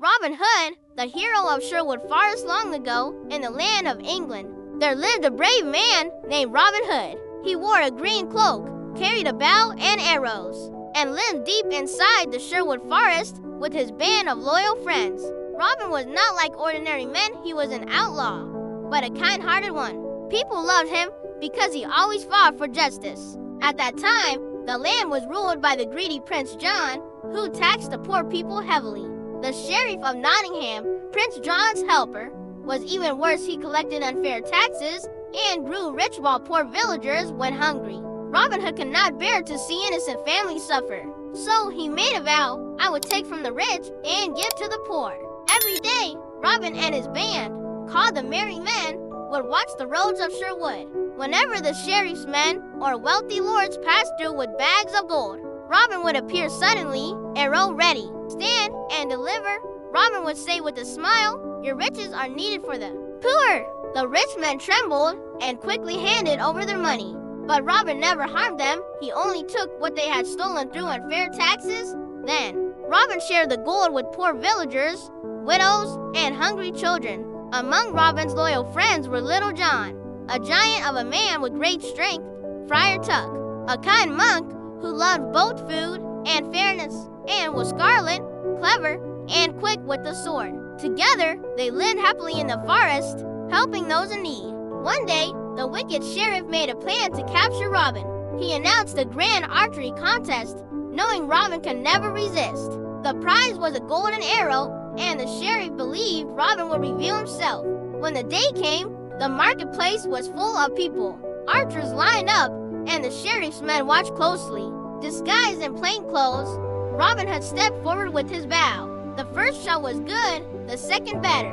Robin Hood, the hero of Sherwood Forest long ago in the land of England, there lived a brave man named Robin Hood. He wore a green cloak, carried a bow and arrows, and lived deep inside the Sherwood Forest with his band of loyal friends. Robin was not like ordinary men, he was an outlaw, but a kind-hearted one. People loved him because he always fought for justice. At that time, the land was ruled by the greedy Prince John, who taxed the poor people heavily. The sheriff of Nottingham, Prince John's helper, was even worse. He collected unfair taxes and grew rich while poor villagers went hungry. Robin Hood could not bear to see innocent families suffer, so he made a vow: I would take from the rich and give to the poor. Every day, Robin and his band, called the Merry Men, would watch the roads of Sherwood. Whenever the sheriff's men or wealthy lords passed through with bags of gold, Robin would appear suddenly, arrow ready. Stand and deliver, Robin would say with a smile, your riches are needed for the poor. The rich men trembled and quickly handed over their money. But Robin never harmed them. He only took what they had stolen through unfair taxes. Then, Robin shared the gold with poor villagers, widows, and hungry children. Among Robin's loyal friends were Little John, a giant of a man with great strength, Friar Tuck, a kind monk who loved both food and fairness, and was Scarlet, clever, and quick with the sword. Together, they lived happily in the forest, helping those in need. One day, the wicked sheriff made a plan to capture Robin. He announced a grand archery contest, knowing Robin could never resist. The prize was a golden arrow, and the sheriff believed Robin would reveal himself. When the day came, the marketplace was full of people. Archers lined up, and the sheriff's men watched closely. Disguised in plain clothes, Robin Hood stepped forward with his bow. The first shot was good, the second better.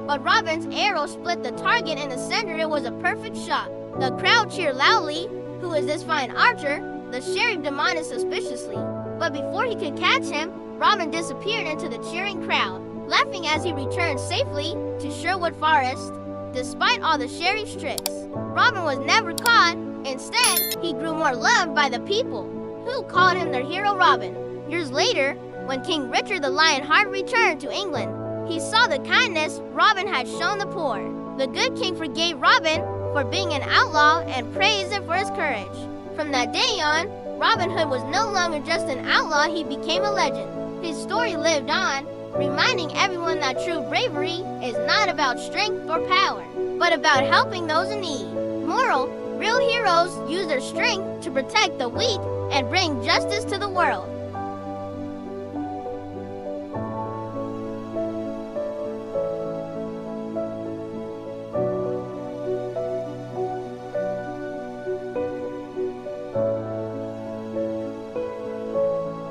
But Robin's arrow split the target in the center. It was a perfect shot. The crowd cheered loudly. Who is this fine archer? The sheriff demanded suspiciously. But before he could catch him, Robin disappeared into the cheering crowd, laughing as he returned safely to Sherwood Forest. Despite all the sheriff's tricks, Robin was never caught. Instead, he grew more loved by the people, who called him their hero Robin. Years later, when King Richard the Lionheart returned to England, he saw the kindness Robin had shown the poor. The good king forgave Robin for being an outlaw and praised him for his courage. From that day on, Robin Hood was no longer just an outlaw, he became a legend. His story lived on, reminding everyone that true bravery is not about strength or power, but about helping those in need. Moral: real heroes use their strength to protect the weak and bring justice to the world.